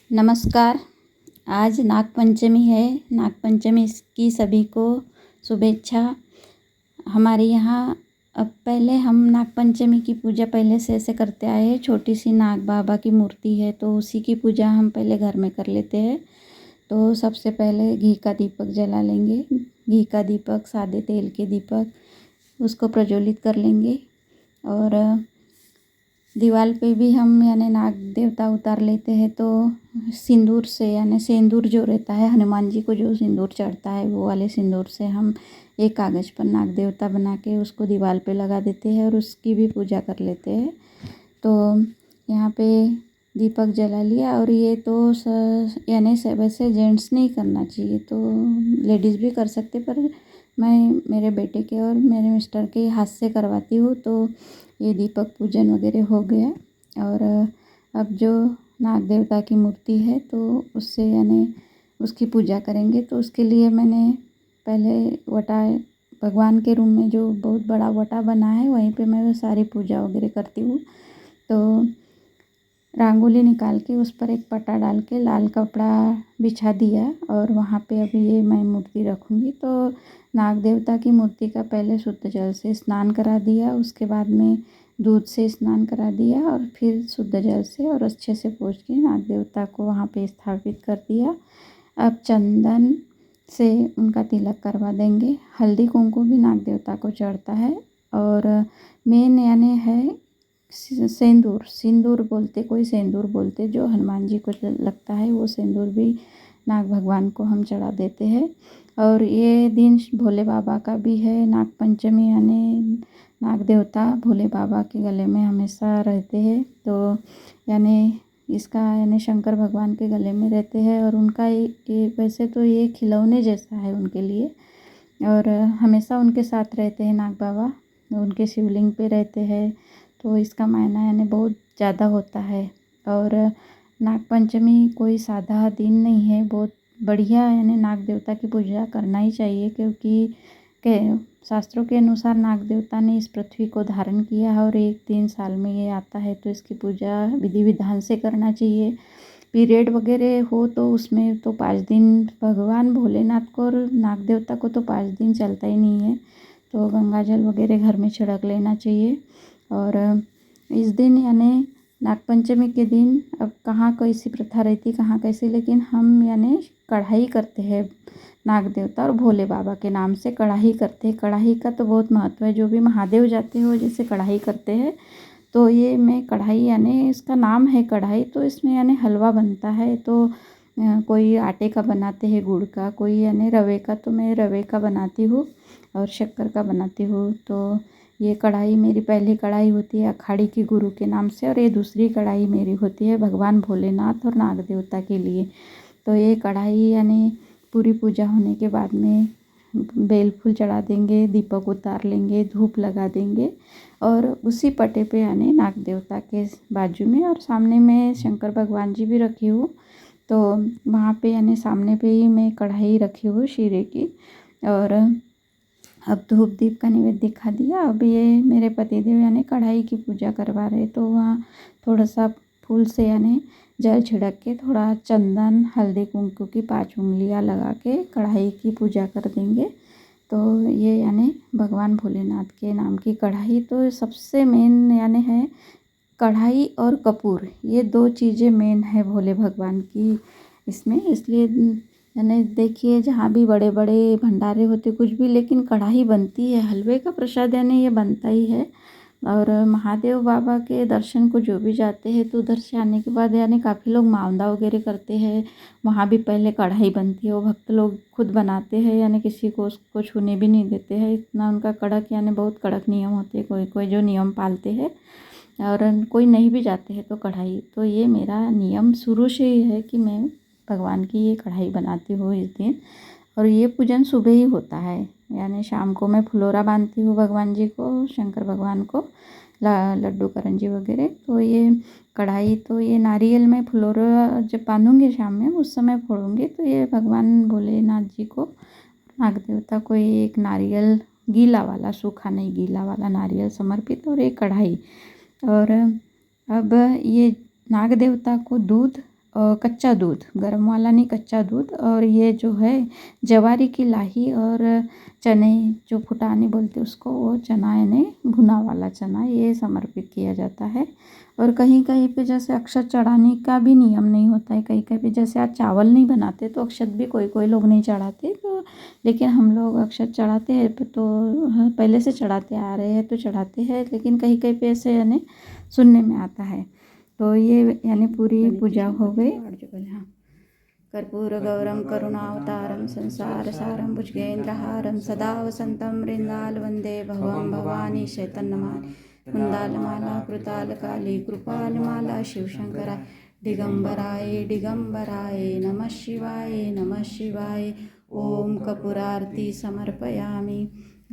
नमस्कार। आज नागपंचमी है। नागपंचमी की सभी को शुभेच्छा। हमारे यहाँ अब पहले हम नागपंचमी की पूजा पहले से ऐसे करते आए हैं। छोटी सी नाग बाबा की मूर्ति है तो उसी की पूजा हम पहले घर में कर लेते हैं। तो सबसे पहले घी का दीपक जला लेंगे। घी का दीपक, सादे तेल के दीपक, उसको प्रज्वलित कर लेंगे। और दीवार पे भी हम यानी नाग देवता उतार लेते हैं। तो सिंदूर से यानी सिंदूर जो रहता है, हनुमान जी को जो सिंदूर चढ़ता है वो वाले सिंदूर से हम एक कागज़ पर नाग देवता बना के उसको दीवार पे लगा देते हैं और उसकी भी पूजा कर लेते हैं। तो यहाँ पे दीपक जला लिया। और ये तो यानी वैसे जेंट्स नहीं करना चाहिए, तो लेडीज़ भी कर सकते, पर मैं मेरे बेटे के और मेरे मिस्टर के हाथ से करवाती हूँ। तो ये दीपक पूजन वगैरह हो गया। और अब जो नाग देवता की मूर्ति है तो उससे यानी उसकी पूजा करेंगे। तो उसके लिए मैंने पहले वटा, भगवान के रूम में जो बहुत बड़ा वटा बना है वहीं पे मैं सारी पूजा वगैरह करती हूँ। तो रंगोली निकाल के उस पर एक पट्टा डाल के लाल कपड़ा बिछा दिया और वहाँ पे अभी ये मैं मूर्ति रखूँगी। तो नाग देवता की मूर्ति का पहले शुद्ध जल से स्नान करा दिया, उसके बाद में दूध से स्नान करा दिया और फिर शुद्ध जल से और अच्छे से पोंछ के नाग देवता को वहाँ पे स्थापित कर दिया। अब चंदन से उनका तिलक करवा देंगे। हल्दी कुमकुम भी नाग देवता को चढ़ता है। और मेन यानी है सिंदूर। सिंदूर बोलते, कोई सिंदूर बोलते, जो हनुमान जी को लगता है वो सिंदूर भी नाग भगवान को हम चढ़ा देते हैं। और ये दिन भोले बाबा का भी है। नागपंचमी यानी नाग देवता भोले बाबा के गले में हमेशा रहते हैं। तो यानी इसका यानी शंकर भगवान के गले में रहते हैं। और उनका ये वैसे तो ये खिलौने जैसा है उनके लिए, और हमेशा उनके साथ रहते हैं नाग बाबा, उनके शिवलिंग पे रहते हैं। तो इसका मायना यानी बहुत ज़्यादा होता है। और नागपंचमी कोई सादा दिन नहीं है, बहुत बढ़िया यानी नाग देवता की पूजा करना ही चाहिए, क्योंकि शास्त्रों के अनुसार नाग देवता ने इस पृथ्वी को धारण किया है और एक दिन साल में ये आता है। तो इसकी पूजा विधि विधान से करना चाहिए। पीरियड वगैरह हो तो उसमें तो 5 दिन, भगवान भोलेनाथ को और नाग देवता को तो 5 दिन चलता ही नहीं है। तो गंगा जल वगैरह घर में छिड़क लेना चाहिए। और इस दिन यानी नागपंचमी के दिन, अब कहाँ कैसी प्रथा रहती, कहाँ कैसी, लेकिन हम यानी कढ़ाई करते हैं नाग देवता और भोले बाबा के नाम से कढ़ाई करते हैं। कढ़ाई का तो बहुत महत्व है। जो भी महादेव जाते हो जैसे कढ़ाई करते हैं, तो ये मैं कढ़ाई यानी इसका नाम है कढ़ाई। तो इसमें यानी हलवा बनता है। तो कोई आटे का बनाते हैं, गुड़ का, कोई यानी रवे का। तो मैं रवे का बनाती हूँ और शक्कर का बनाती हूँ। तो ये कढ़ाई मेरी पहली कढ़ाई होती है अखाड़ी की गुरु के नाम से, और ये दूसरी कढ़ाई मेरी होती है भगवान भोलेनाथ और नाग देवता के लिए। तो ये कढ़ाई यानी पूरी पूजा होने के बाद में बेल फूल चढ़ा देंगे, दीपक उतार लेंगे, धूप लगा देंगे। और उसी पटे पे यानी नाग देवता के बाजू में और सामने में शंकर भगवान जी भी रखी हूँ। तो वहाँ पे यानी सामने पे ही मैं कढ़ाई रखी हूँ शीरे की। और अब धूप दीप का नैवेद्य दिखा दिया। अब ये मेरे पतिदेव यानी कढ़ाई की पूजा करवा रहे, तो वहाँ थोड़ा सा फूल से यानी जल छिड़क के थोड़ा चंदन, हल्दी कुमकुम की 5 उंगलियाँ लगा के कढ़ाई की पूजा कर देंगे। तो ये यानी भगवान भोलेनाथ के नाम की कढ़ाई। तो सबसे मेन यानी है कढ़ाई और कपूर, ये 2 चीज़ें मेन है भोले भगवान की इसमें। इसलिए यानी देखिए जहाँ भी बड़े बड़े भंडारे होते कुछ भी, लेकिन कढ़ाई बनती है। हलवे का प्रसाद यानी ये बनता ही है। और महादेव बाबा के दर्शन को जो भी जाते हैं तो उधर से आने के बाद यानी काफ़ी लोग मावदा वगैरह करते हैं, वहाँ भी पहले कढ़ाई बनती है। वो भक्त लोग खुद बनाते हैं, यानी किसी को उसको छूने भी नहीं देते हैं। इतना उनका कड़क यानी बहुत कड़क नियम होते हैं। कोई कोई जो नियम पालते हैं, और कोई नहीं भी जाते हैं तो कढ़ाई। तो ये मेरा नियम शुरू से ही है कि मैं भगवान की ये कढ़ाई बनाती हूँ इस दिन। और ये पूजन सुबह ही होता है, यानी शाम को मैं फुलोरा बांधती हूँ भगवान जी को, शंकर भगवान को, लड्डू करंजी वगैरह। तो ये कढ़ाई, तो ये नारियल में फुलोरा जब बांधूंगी शाम में उस समय फोड़ूंगी। तो ये भगवान भोलेनाथ जी को, नाग देवता को एक नारियल गीला वाला, सूखा नहीं गीला वाला नारियल समर्पित, और एक कढ़ाई। और अब ये नाग देवता को दूध और कच्चा दूध, गर्म वाला नहीं, कच्चा दूध। और ये जो है जवारी की लाही और चने जो फुटानी बोलते उसको, वो चना यानी भुना वाला चना, ये समर्पित किया जाता है। और कहीं कहीं पे जैसे अक्षत चढ़ाने का भी नियम नहीं होता है, कहीं कहीं पे जैसे आज चावल नहीं बनाते तो अक्षत भी कोई कोई लोग नहीं चढ़ाते, तो लेकिन हम लोग अक्षत चढ़ाते हैं। तो पहले से चढ़ाते आ रहे हैं तो चढ़ाते हैं, लेकिन कहीं कहीं पे ऐसे यानी सुनने में आता है। तो ये यानी पूरी पूजा हो गई। हाँ, कर्पूरगौरं करुणावतारं संसार सारं भुजगेन्द्रहारं सदा वसन्तं वृन्दाल वन्दे भवं भवानी चैतन्यमाला कुन्दालमाला कृतालकाली कृपालमाला शिवशंकराय दिगंबराय दिगंबराय नमः शिवाय। ओम कपूरारती समर्पयामि।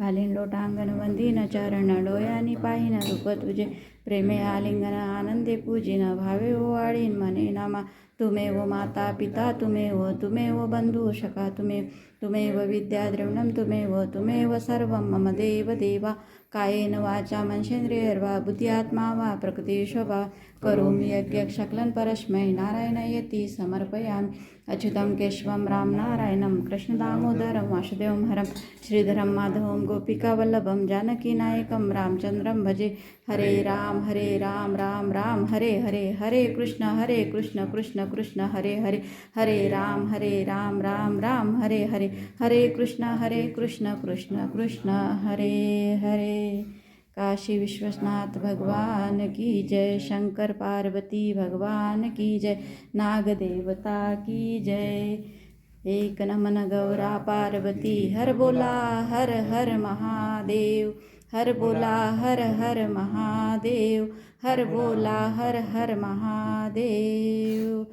घालीन लोटांगण वंदीन चरण डोयानी पाहिन रूप तुझे प्रेमे आलिंगन आनंदे पूजिन भावे ओवाळीन मने नामा तुमेव माता पिता तुमेव बंधु शका तुमेव विद्या द्रविणं तुमेव सर्वं मम देवा कायेन वाचा मनसेन्द्रियैर्वा बुद्ध्यात्मा वा प्रकृतिस्वभा करोमि यज्ञ शकलं परस्मै नारायणयति समर्पयामि। अच्युतं केशवं रामनारायणं कृष्णदामोदरं वासुदेवं हरं श्रीधरं माधवं गोपिकावल्लभं जानकीनायकं रामचन्द्रं भजे। हरे राम राम राम हरे हरे, हरे कृष्ण कृष्ण कृष्ण हरे हरे, हरे राम राम राम हरे हरे, हरे कृष्ण कृष्ण कृष्ण हरे हरे। काशी विश्वनाथ भगवान की जय, शंकर पार्वती भगवान की जय, नाग देवता की जय। एक नमन गौरा पार्वती हर बोला हर हर महादेव, हर बोला हर हर महादेव, हर बोला हर हर महादेव।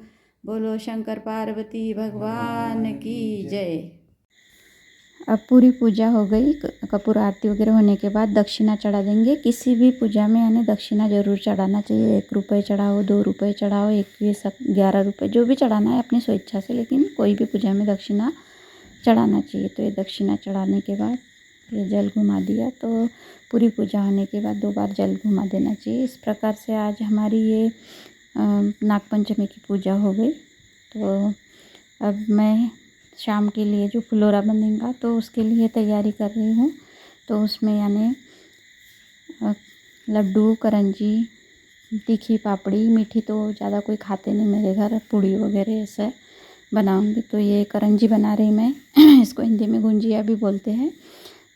बोलो शंकर पार्वती भगवान की जय। अब पूरी पूजा हो गई, कपूर आरती वगैरह होने के बाद दक्षिणा चढ़ा देंगे। किसी भी पूजा में यानी दक्षिणा जरूर चढ़ाना चाहिए। 1 रुपये चढ़ाओ, 2 रुपये चढ़ाओ, 21, 11 रुपये, जो भी चढ़ाना है अपनी स्वेच्छा से, लेकिन कोई भी पूजा में दक्षिणा चढ़ाना चाहिए। तो ये दक्षिणा चढ़ाने के बाद ये जल घुमा दिया, तो पूरी पूजा होने के बाद 2 बार जल घुमा देना चाहिए। इस प्रकार से आज हमारी ये नागपंचमी की पूजा हो गई। तो अब मैं शाम के लिए जो फुलोरा बनेगा तो उसके लिए तैयारी कर रही हूँ। तो उसमें यानी लड्डू, करंजी, तीखी पापड़ी, मीठी तो ज़्यादा कोई खाते नहीं मेरे घर, पूड़ी वगैरह ऐसा बनाऊंगी। तो ये करंजी बना रही मैं इसको हिंदी में गुंजिया भी बोलते हैं,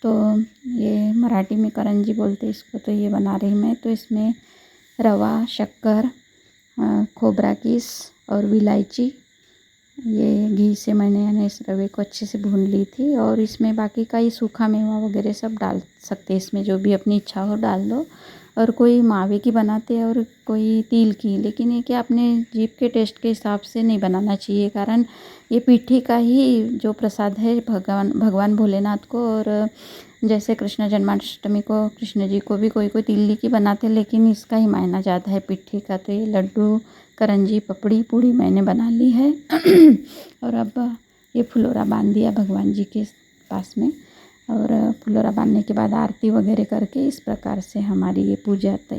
तो ये मराठी में करंजी बोलते हैं इसको। तो ये बना रही मैं। तो इसमें रवा, शक्कर, खोबरा कीस और इलायची, ये घी से मैंने यानी इस रवे को अच्छे से भून ली थी। और इसमें बाकी का ही सूखा मेवा वगैरह सब डाल सकते हैं, इसमें जो भी अपनी इच्छा हो डाल दो। और कोई मावे की बनाते हैं और कोई तिल की, लेकिन ये क्या अपने जीभ के टेस्ट के हिसाब से नहीं बनाना चाहिए, कारण ये पीठी का ही जो प्रसाद है भगवान भोलेनाथ को। और जैसे कृष्ण जन्माष्टमी को कृष्ण जी को भी कोई कोई तिल्ली की बनाते, लेकिन इसका ही मायना ज़्यादा है पीठी का। तो ये लड्डू, करंजी, पपड़ी, पूड़ी मैंने बना ली है। और अब ये फुलोरा बांध दिया भगवान जी के पास में। और फुलोरा बांधने के बाद आरती वगैरह करके इस प्रकार से हमारी ये पूजा तैयार।